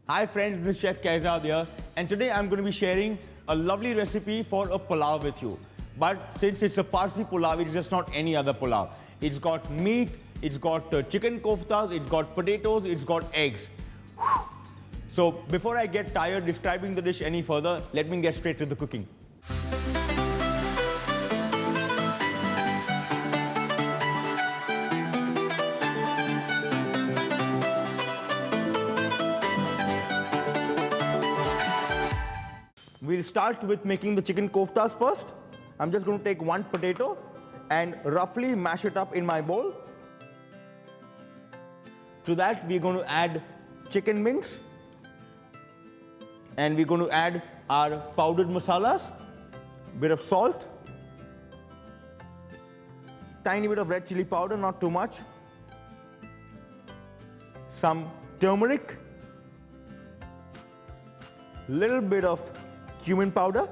Hi friends, this is Chef Kayzad here, and today I'm going to be sharing a lovely recipe for a pulao with you. But since it's a Parsi pulao, it's just not any other pulao. It's got meat, it's got chicken koftas, it's got potatoes, it's got eggs. So before I get tired describing the dish any further, let me get straight to the cooking. We'll start with making the chicken koftas first. I'm just going to take one potato and roughly mash it up in my bowl. To that, we're going to add chicken mince. And we're going to add our powdered masalas, bit of salt, tiny bit of red chili powder, not too much, some turmeric, little bit of cumin powder,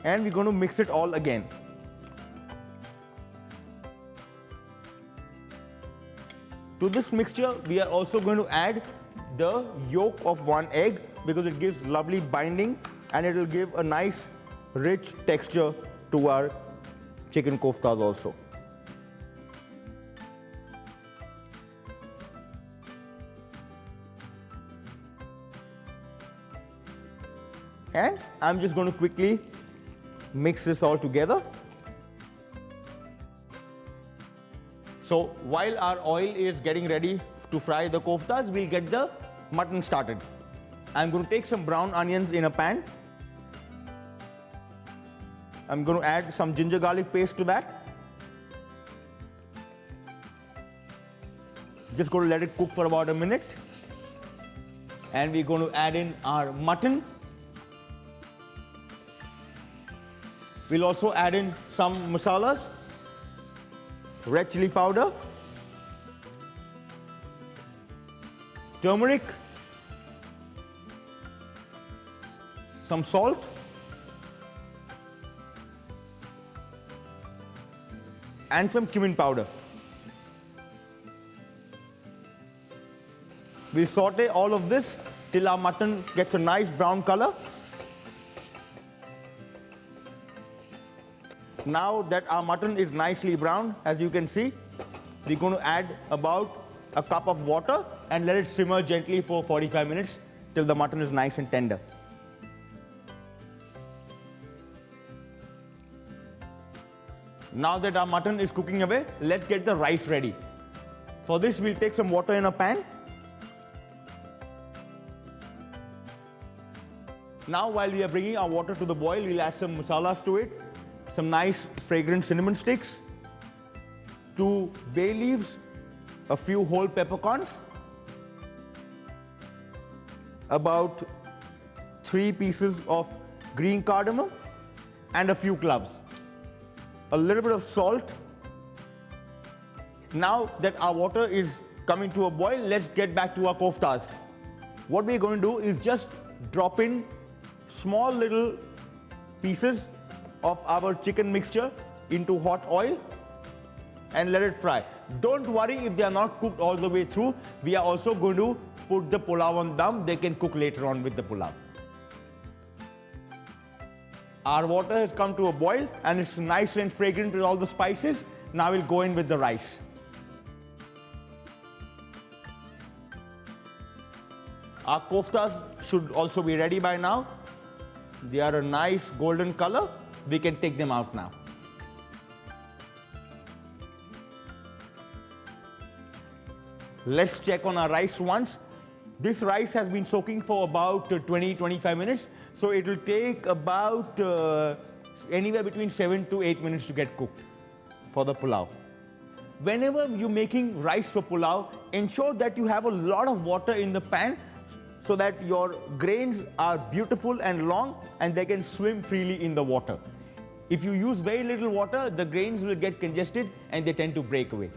and we're going to mix it all again. To this mixture, we are also going to add the yolk of one egg because it gives lovely binding and it will give a nice rich texture to our chicken koftas also. And I'm just going to quickly mix this all together. So while our oil is getting ready to fry the koftas, we'll get the mutton started. I'm going to take some brown onions in a pan. I'm going to add some ginger garlic paste to that. Just going to let it cook for about a minute. And we're going to add in our mutton. We'll also add in some masalas, red chili powder, turmeric, some salt, and some cumin powder. We'll saute all of this till our mutton gets a nice brown color. Now that our mutton is nicely brown, as you can see, we're going to add about a cup of water and let it simmer gently for 45 minutes till the mutton is nice and tender. Now that our mutton is cooking away, let's get the rice ready. For this, we'll take some water in a pan. Now while we are bringing our water to the boil, we'll add some masalas to it. Some nice fragrant cinnamon sticks, 2 bay leaves, a few whole peppercorns, about 3 pieces of green cardamom, and a few cloves. A little bit of salt. Now that our water is coming to a boil, let's get back to our koftas. What we're going to do is just drop in small little pieces of our chicken mixture into hot oil and let it fry. Don't worry if they are not cooked all the way through. We are also going to put the pulao on dum. They can cook later on with the pulao. Our water has come to a boil and it's nice and fragrant with all the spices. Now we'll go in with the rice. Our koftas should also be ready by now. They are a nice golden color. We can take them out now. Let's check on our rice once. This rice has been soaking for about 20-25 minutes. So it will take about anywhere between 7 to 8 minutes to get cooked for the pulao. Whenever you're making rice for pulao, ensure that you have a lot of water in the pan so that your grains are beautiful and long and they can swim freely in the water. If you use very little water, the grains will get congested and they tend to break away.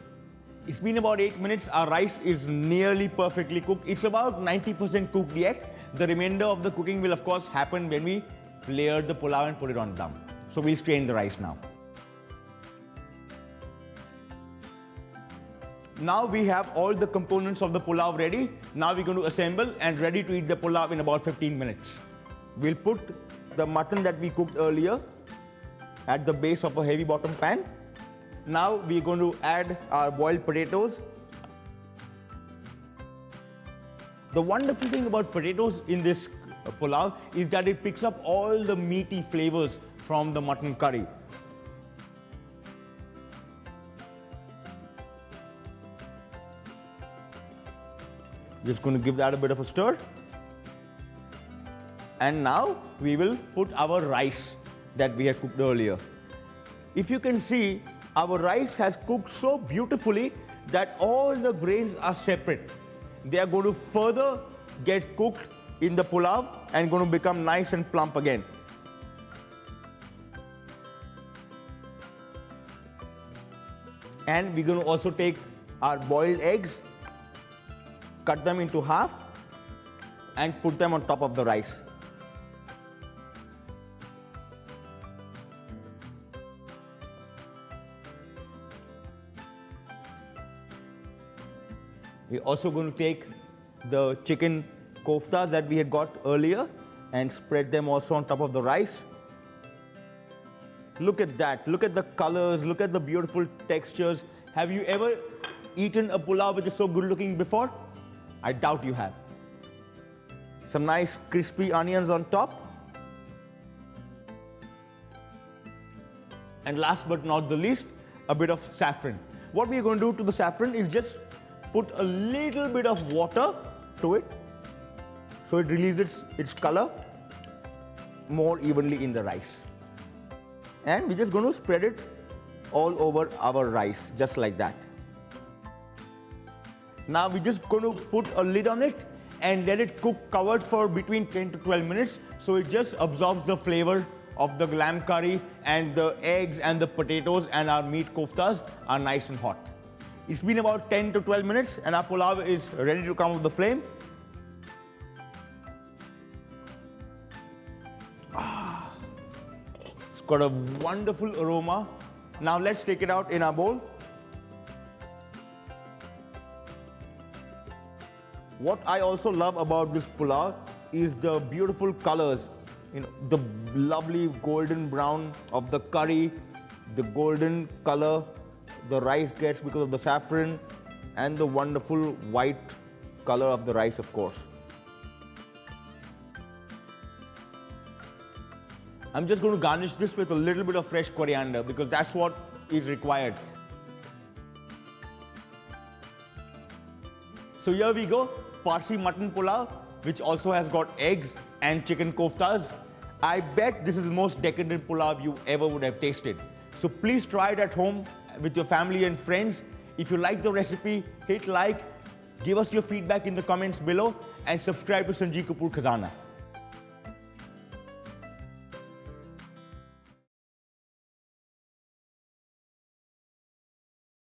It's been about 8 minutes. Our rice is nearly perfectly cooked. It's about 90% cooked yet. The remainder of the cooking will of course happen when we layer the pulao and put it on dum. So we'll strain the rice now. Now we have all the components of the pulao ready. Now we're going to assemble and ready to eat the pulao in about 15 minutes. We'll put the mutton that we cooked earlier at the base of a heavy bottom pan. Now we're going to add our boiled potatoes. The wonderful thing about potatoes in this pulao is that it picks up all the meaty flavors from the mutton curry. Just going to give that a bit of a stir. And now we will put our rice that we had cooked earlier. If you can see, our rice has cooked so beautifully that all the grains are separate. They are going to further get cooked in the pulao and going to become nice and plump again. And we're going to also take our boiled eggs, cut them into half and put them on top of the rice. We're also going to take the chicken koftas that we had got earlier and spread them also on top of the rice. Look at that. Look at the colors. Look at the beautiful textures. Have you ever eaten a pulao which is so good looking before? I doubt you have. Some nice crispy onions on top. And last but not the least, a bit of saffron. What we're going to do to the saffron is just put a little bit of water to it so it releases its color more evenly in the rice. And we're just going to spread it all over our rice, just like that. Now we're just going to put a lid on it and let it cook covered for between 10 to 12 minutes so it just absorbs the flavor of the lamb curry and the eggs and the potatoes and our meat koftas are nice and hot. It's been about 10 to 12 minutes and our pulao is ready to come off the flame. It's got a wonderful aroma. Now let's take it out in our bowl. What I also love about this pulao is the beautiful colors. The lovely golden brown of the curry, the golden color the rice gets because of the saffron, and the wonderful white color of the rice, of course. I'm just going to garnish this with a little bit of fresh coriander because that's what is required. So here we go, Parsi Mutton Pulao, which also has got eggs and chicken koftas. I bet this is the most decadent pulao you ever would have tasted. So please try it at home with your family and friends. If you like the recipe, hit like, give us your feedback in the comments below and subscribe to Sanjeev Kapoor Khazana.